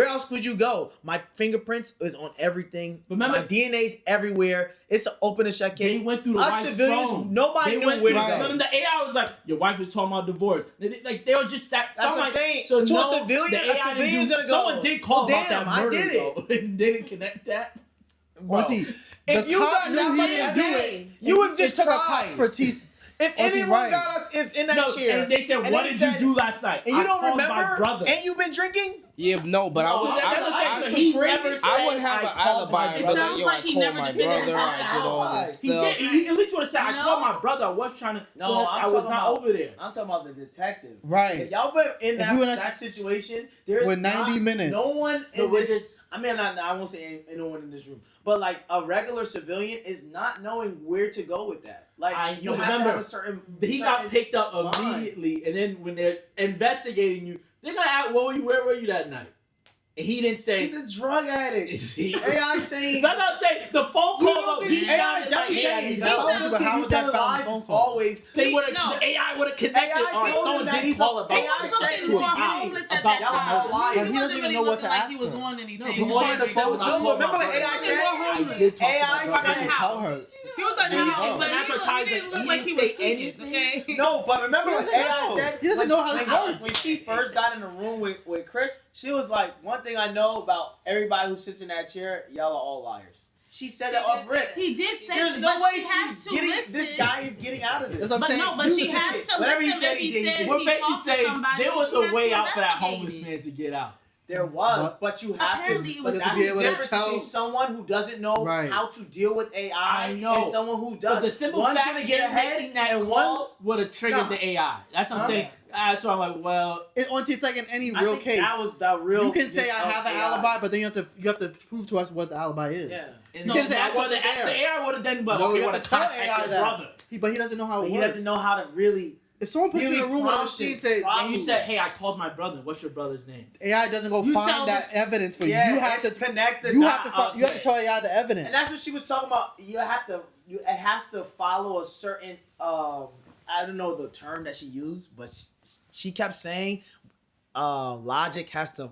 else could you go? My fingerprints is on everything. Remember- my DNA's everywhere. It's an open and shut case. They went through the Us wife's civilians, phone. nobody They knew went where to through- go. Remember the AI was like, your wife was talking about divorce. They were just stacked. That's So I'm what I'm like, saying. So To a no, civilian, the a AI didn't civilian's do- gonna go, Someone did call "Oh, about damn, that I murder did it." though, and they didn't connect that. Bro, Auntie, if the you cop got knew that he much didn't do it. evidence, you would just It took a try. cop's expertise. If Auntie, anyone right. got us is in that No, chair, and they said, and what they did said- you do last night? and you I don't called remember, my brother. and you've been drinking. Yeah, no, but So that's what I'm saying. So he never said, I would have I an called my alibi. It But brother. sounds yo, like I he called never my did brother. his I did all alibi. this He stuff. did. He at least would have said, I No. called my brother. I was trying to. No, so that I'm I was talking not about- over there. I'm talking about the detective. Right. If y'all been in If we were in that a- situation, there's With 90 not- minutes. No one So in we're this. just- I mean, I won't say anyone in this room, but like a regular civilian is not knowing where to go with that. Like you have to remember, have a certain. He got certain picked up line. immediately, and then when they're investigating you, they're gonna ask, where were you that night?" And he didn't say. He's a drug addict. Is he? AI saying. That's what I'm saying. The phone You call. don't He think AI sounded like, definitely yeah, saying he that. does. But how You was that tell found lies phone is call? always. They would have. No. The AI would have connected. AI All right, told someone him that did he's call a- about AI that. said to he a was cop homeless at about that the time. whole life. But he doesn't even know what to like ask he was her. on anything. No, He but was all on the they said phone. was, I No, called remember my what brother. AI He said? was more I homeless. did talk to AI my But brother. I didn't tell her. He was at the There you house, go. but And that's he what ties didn't it. look He like he didn't was say tweaking, anything. okay? No, but remember He what doesn't AI know. said? He doesn't know how this works. When she first got in the room with Chris, she was like, one thing I know about everybody who sits in that chair, y'all are all liars. She said that off rip. He did say There's that, no but way she has she's to getting, listen. this guy is getting out of this. That's what I'm But saying. no, but You she did has it. to Whatever he listen said, if he he did, he says did. We're he basically talked to saying somebody, there was she a has way to out for that investigate homeless it. man to get out. There was, But- but you have Apparently to. it But was that's to be the able to difference tell- between someone who doesn't know Right. how to deal with AI I know. and someone who does. But the simple One's fact gonna of get him ahead making that and call one's. would have triggered Nah. the AI. That's what I'm saying. That's why I'm like, well, Auntie, it's like in any I real think case. that was the real. You can say I have an AI. alibi, but then you have to prove to us what the alibi is. Yeah. You so can say I that's what the, wasn't there. AI would have done. But No, okay, you want have to to tell contact AI your that. brother. But he doesn't know how But it he works. doesn't know how to really. If someone puts you in a Really room with a prompt machine, it. say And you said, hey, I called my brother. What's your brother's name? AI doesn't go You tell find that evidence for you. Yeah, You have to connect the you dots. have to you have to tell AI the evidence. And that's what she was talking about. You have to. It has to follow a certain. I don't know the term that she used, but she kept saying, logic has to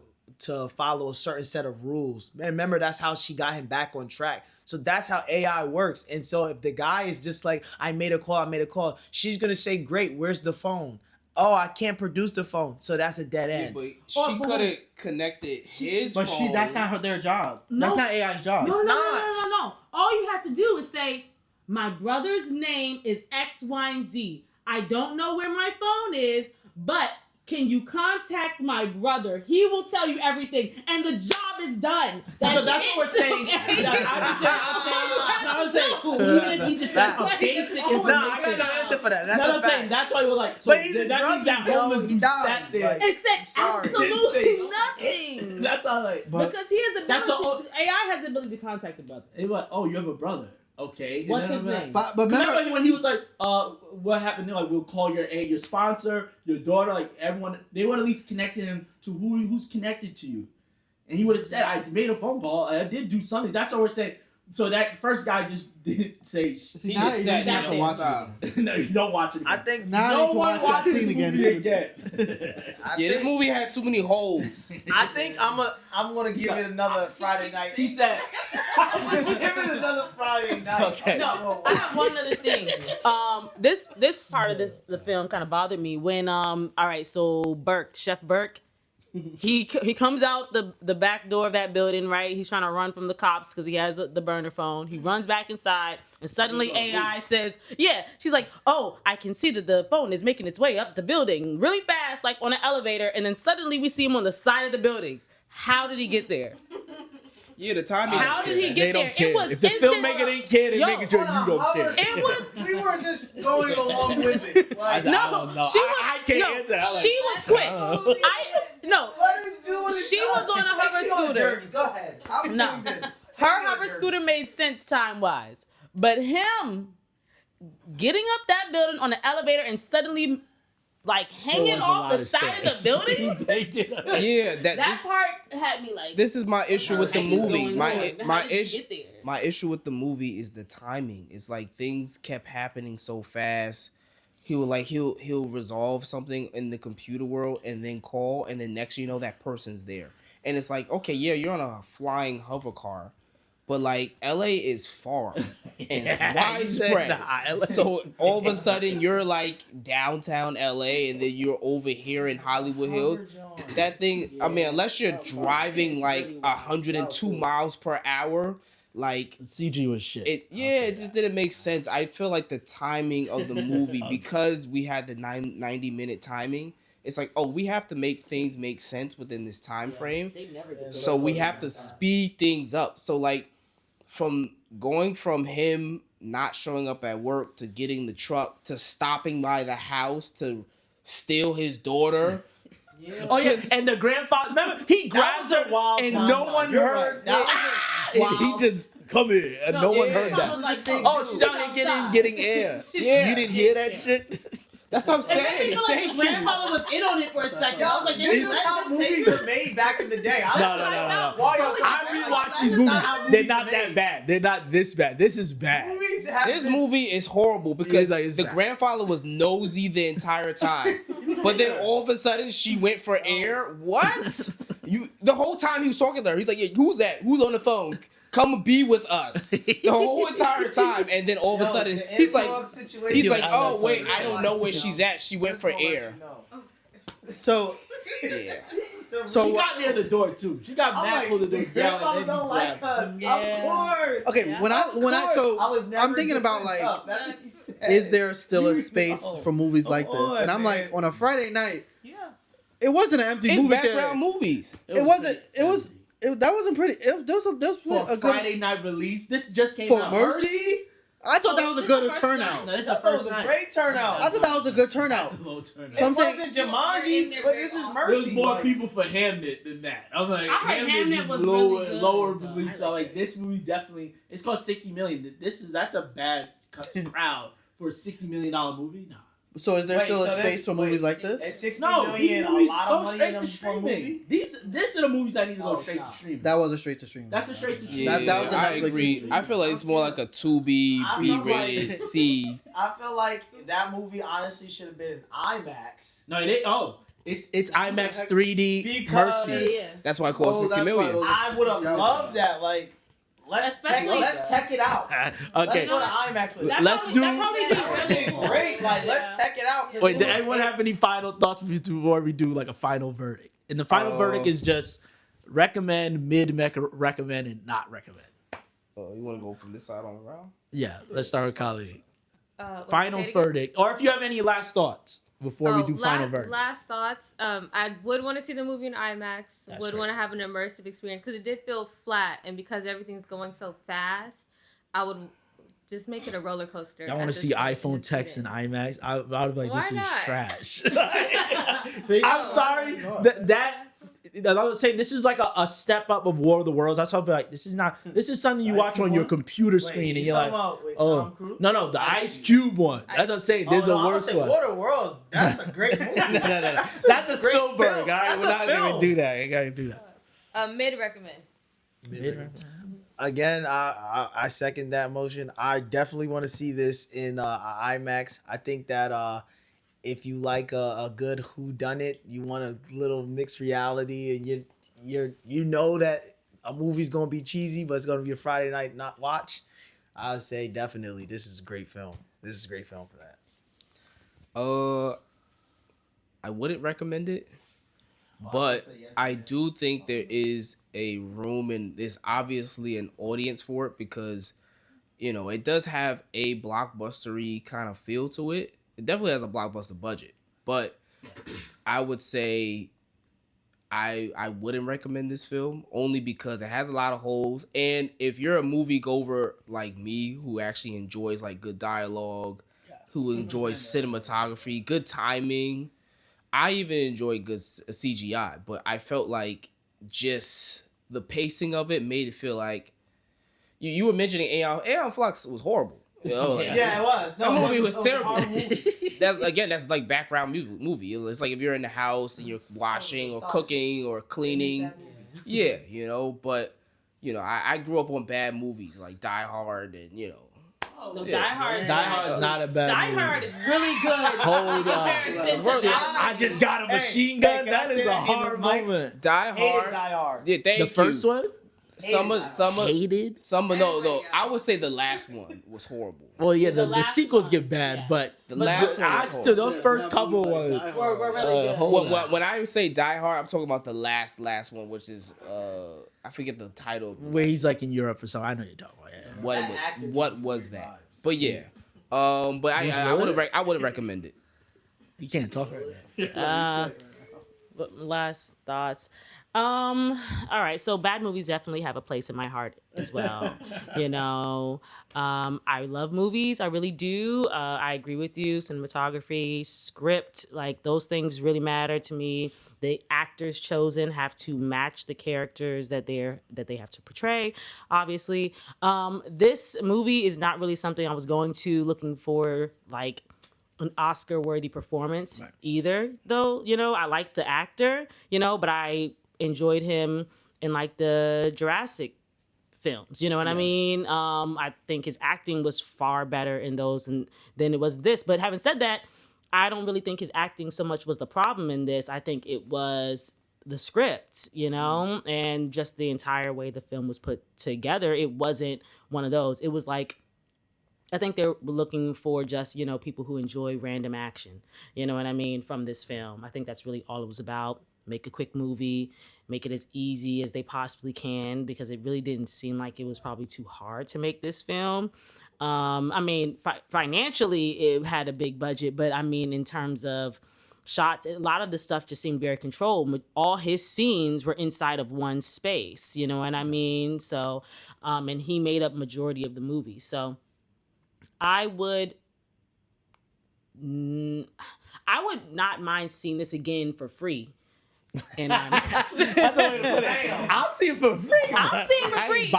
follow a certain set of rules. And remember, that's how she got him back on track. So that's how AI works. And so if the guy is just like, I made a call, she's gonna say, great, where's the phone? Oh, I can't produce the phone, so that's a dead Yeah, end. but she could have connected his But phone. that's not their job. No. That's not AI's job. No, It's no, not. no. All you have to do is say, my brother's name is X, Y, and Z. I don't know where my phone is, but can you contact my brother? He will tell you everything, and the job is done. Because that's what we're saying. Okay? I'm saying, even if he just said a basic No, information. No, I got no answer for that. That's That's a what I'm saying. fact. That's why we're like, so But he's a that means that druggie, so homeless he dude died. sat there. Like- It said Sorry. absolutely Didn't nothing. That's all like. But Because he has the That's ability. AI has the ability to contact the brother. They were like, oh, you have a brother. Okay. And What's then his I'm like- name? but Remember remember, when he was like, what happened? They're like, we'll call your sponsor, your daughter, like everyone. They would at least connect him to who's connected to you. And he would have said, I made a phone call. I did do something. That's what we're saying. So that first guy just didn't say. see, he now just you sat have to there. watch it again. No, you don't watch it again. I think Now I no need to one watch that watches scene this again. movie again. I Yeah, this think- movie had too many holes. I think I'm gonna give it another Friday night. He said, I'm gonna give it another Friday night. Okay. No, I have one other thing. This part of the film kind of bothered me when all right, so Chef Burke, he comes out the back door of that building, right? He's trying to run from the cops because he has the burner phone. He runs back inside, and suddenly AI says, yeah, she's like, oh, I can see that the phone is making its way up the building really fast, like on an elevator, and then suddenly we see him on the side of the building. How did he get there? Yeah, the timing. How did he They get there? don't care. It was If the instant. filmmaker didn't care, they're Yo, making sure you don't care. It was. We were just going along with it. Like, I No, don't know. she was. I can't no, answer that. I'm like, she was quick. don't No, let him do what She was on a hover scooter. Go ahead. I'm No. doing this. her hover scooter made sense time wise, But him getting up that building on the elevator and suddenly like hanging off the side of the building. Yeah, That part had me like. this is my issue with the what is movie. going on? How did you get there? My issue with the movie is the timing. It's like things kept happening so fast. He'll resolve something in the computer world and then call, and then next you know that person's there. And it's like, okay, yeah, you're on a flying hover car, but like LA is far and widespread. So all of a sudden you're like downtown LA and then you're over here in Hollywood Hills. That thing, I mean, unless you're driving like 102 miles per hour, like CG was shit. it just didn't make sense. I feel like the timing of the movie, because we had the 90-minute timing, it's like, oh, we have to make things make sense within this time frame. So we have to speed things up. So like from going from him not showing up at work to getting the truck to stopping by the house to steal his daughter. Oh yeah, and the grandfather. Remember, he grabs her and no one heard. And he just come here, and no one heard that. Like, Oh, she's out here getting air. Yeah. You didn't hear that shit. That's what I'm It made me saying. feel like Thank his you. grandfather was in on it for a second. I was like, This is how movies were made back in the day. No. I rewatched these movies. They're not that bad. They're not this bad. This is bad. This movie is horrible because it's the bad. grandfather was nosy the entire time. But then all of a sudden she went for air. What? The whole time he was talking to her, he's like, yeah, who's that? Who's on the phone? Come and be with us. The whole entire time. And then all of a sudden he's like, oh wait, I don't know where she's at. She went for air. So Yeah. so She got near the door too. She got mad for the door down and then he don't like grabbed her. her. Of course. okay, when I was never I'm thinking about defensive. like, That's what he said. is there still a space for movies like this? course, And I'm like, man. on a Friday night, Yeah. it wasn't an empty It's movie background theater. movies. It wasn't. It was. That wasn't pretty. There was For a a good Friday night release. This just came for out. Mercy. I thought that was a good turnout. No, this is I the thought it first was a night. great turnout. I thought that was a good turnout. That's a little turnout. So I'm It saying- wasn't Jumanji, but this is Mercy. There was more like- people for Hamnet than that. I'm like, I heard Hamnet's Hamnet was lower, really good. lower I release. So like like this movie definitely, it's called 60 million. That's a bad crowd for a $60 million movie. Nah. So is there Wait, still a so space this- for movies like At this? 60 No, these million, a movies lot go of money straight in to them for a streaming. movie. This are the movies that need to go Oh, straight stop. to streaming. That was a straight to stream. That's a straight to stream. Yeah, That was a I Netflix agree. movie. I feel like it's more like a 2B, I feel B-rated, like- C. I feel like that movie honestly should have been in IMAX. No, it's IMAX 3D Because- Mercy. Yeah. That's why it cost Oh, 60 that's why million. it was- I would have loved that. Like, let's check it out. Okay. Let's go to IMAX with it. Let's do- That probably That'd be great. Like, let's check it out. 'cause Wait, it did was- anyone have any final thoughts before we do like a final verdict? And the final verdict is just recommend, recommend, and not recommend. You want to go from this side on around? Yeah, let's start with Kali. What, Final say it again? verdict, or if you have any last thoughts before we do final verdict. Last thoughts. I would want to see the movie in IMAX. That's would want to crazy. have an immersive experience because it did feel flat, and because everything's going so fast, I would just make it a roller coaster. I want to at this see point and iPhone just get text it. in IMAX. I would be like, Why this is not? trash. Face- I'm sorry. That I was saying this is like a step up of War of the Worlds. That's how I'd be like, this is something you watch on your computer screen and you're like, oh, Tom Cruise? no, the Ice Cube one. That's what I'm saying. There's a worse one. Water World. That's a great movie. No. That's a great Spielberg. film. All right, That's we're a not gonna film. do that. You gotta do that. Mid recommend. Again, I second that motion. I definitely want to see this in IMAX. I think that if you like a good whodunit, you want a little mixed reality, and you know that a movie's gonna be cheesy, but it's gonna be a Friday night not watch. I would say definitely this is a great film. This is a great film for that. I wouldn't recommend it, but I do think there is a room and there's obviously an audience for it because, it does have a blockbustery kind of feel to it. It definitely has a blockbuster budget, but I would say I wouldn't recommend this film only because it has a lot of holes. And if you're a moviegoer like me who actually enjoys like good dialogue, who enjoys cinematography, good timing, I even enjoy good CGI, but I felt like just the pacing of it made it feel like, you were mentioning Aeon Flux was horrible. You know, like, Yeah, it was. That movie was a terrible. horrible movie. That's like background movie. It's like if you're in the house and you're washing or cooking or cleaning. Yeah, you know, but you know, I grew up on bad movies like Die Hard and you know. No, Yeah. Die Hard is not a bad Die movie. Hard is really good. Hold on. Comparison to that. I just got a machine Hey, gun. can I That say is a that in the hard mic? moment. Die Hated Hard. Die Hard. Yeah, thank The you. first one? Some of Hated? no. I would say the last one was horrible. Well, yeah, the last sequels one, get bad, yeah. but The last one I was still horrible. the first couple ones. We're really good. Hold on. When I say Die Hard, I'm talking about the last one, which is I forget the title. Of the Where last he's like in Europe or something. I know you're talking about. Yeah. what was that? But yeah, but I would recommend it. You can't talk right now. Last thoughts. All right, so bad movies definitely have a place in my heart as well. You know, I love movies, I really do. I agree with you. Cinematography, script, like those things really matter to me. The actors chosen have to match the characters that they have to portray. Obviously, this movie is not really something I was going to looking for, like an Oscar-worthy performance either. Though, you know, I like the actor, you know, but I enjoyed him in like the Jurassic films, you know what I mean? I think his acting was far better in those than it was this. But having said that, I don't really think his acting so much was the problem in this. I think it was the script, you know, and just the entire way the film was put together. It wasn't one of those. It was like, I think they're looking for just, you know, people who enjoy random action, you know what I mean, from this film. I think that's really all it was about. Make a quick movie, make it as easy as they possibly can, because it really didn't seem like it was probably too hard to make this film. I mean, financially, it had a big budget, but I mean, in terms of shots, a lot of the stuff just seemed very controlled. All his scenes were inside of one space, you know what I mean? So, and he made up majority of the movie. So I would not mind seeing this again for free. And That's the way to put it. I'll see it for free. I'll see it for free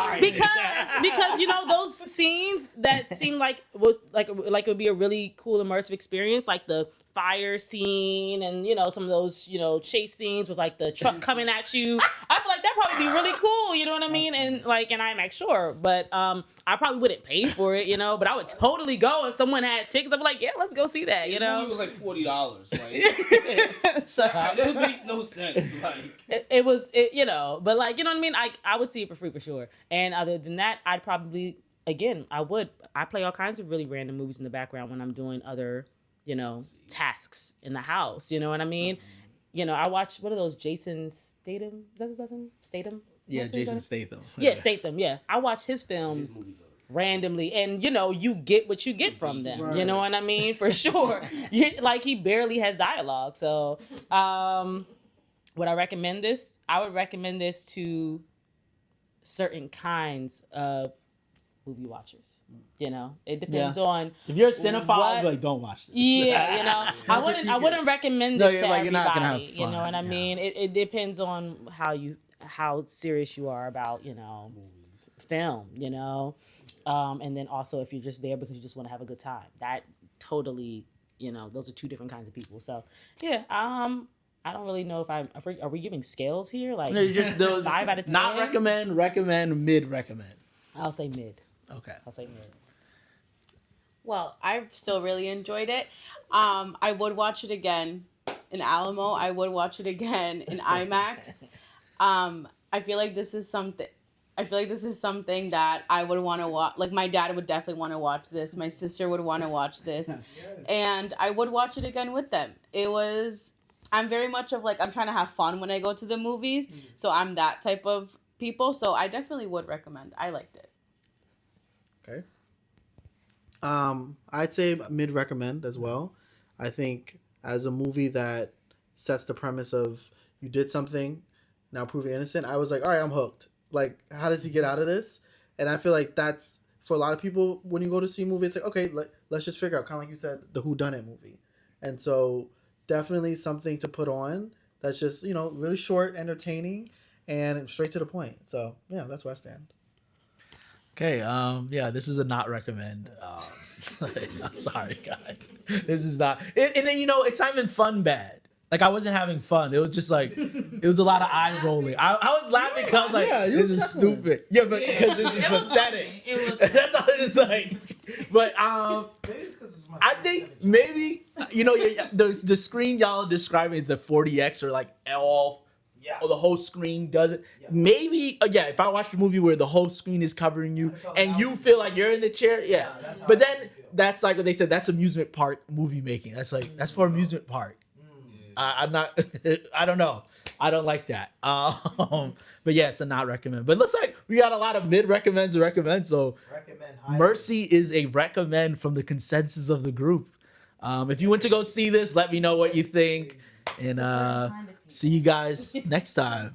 because you know those scenes that seemed like was like it would be a really cool immersive experience, like the fire scene and you know some of those chase scenes with like the truck coming at you. I feel like that'd probably be really cool. You know what I mean? And like in IMAX, sure, but I probably wouldn't pay for it, you know. But I would totally go if someone had tickets. I'd be like, yeah, let's go see that. You know, It was like $40. Like that makes no sense. Like it was, you know, but like, you know what I mean? I would see it for free for sure. And other than that, I'd probably, again, I play all kinds of really random movies in the background when I'm doing other, you know, tasks in the house. You know what I mean? You know, I watch, what are those, Jason Statham? Is that his last name? Statham? Yeah, Jason Statham. Yeah, Statham, yeah. I watch his films randomly, and you know, you get what you get from them. Right. You know what I mean? For sure. Like, he barely has dialogue. So, would I recommend this? I would recommend this to certain kinds of movie watchers. You know, it depends on if you're a cinephile, I'd be like, don't watch this. Yeah, you know, I wouldn't recommend this to like, everybody. You're not gonna have fun, you know what I mean? It depends on how serious you are about, you know, film. You know, and then also if you're just there because you just want to have a good time. That totally, you know, those are two different kinds of people. So yeah, I don't really know if are we giving scales here? Like, no, you just 5 out of 10. Not recommend, mid recommend. I'll say mid. Okay. I'll say mid. Well, I've still really enjoyed it. I would watch it again in Alamo. I would watch it again in IMAX. I feel like this is something that I would want to watch. Like, my dad would definitely want to watch this. My sister would want to watch this. And I would watch it again with them. I'm very much of like, I'm trying to have fun when I go to the movies. So I'm that type of people. So I definitely would recommend. I liked it. Okay. I'd say mid recommend as well. I think as a movie that sets the premise of you did something, now prove you're innocent, I was like, all right, I'm hooked. Like, how does he get out of this? And I feel like that's, for a lot of people, when you go to see a movie, it's like, okay, let's just figure out, kind of like you said, the whodunit movie. And so definitely something to put on that's just, you know, really short, entertaining, and straight to the point. So, yeah, that's where I stand. Okay, yeah, this is a not recommend. I'm sorry, guys. This is not. And then it's not even fun bad. Like I wasn't having fun. It was just like it was a lot of eye rolling. I was laughing because I was like, Yeah, you this were is chuckling. stupid. Yeah, but because it's It was pathetic. funny. It was That's all it's like. But Maybe it's because it's my I think maybe the screen y'all are describing is the 40x or like all. Yeah. Or the whole screen does it. Yeah. Maybe if I watched a movie where the whole screen is covering you felt and that you would feel be like you're in the chair, yeah. that's how But I then feel. that's like what they said. That's amusement park movie making. That's like that's for amusement park. I'm not. I don't know. I don't like that. But yeah, it's a not recommend. But it looks like we got a lot of mid recommends and recommends. So Recommend highly. Mercy is a recommend from the consensus of the group. If you went to go see this, let me know what you think, and see you guys next time.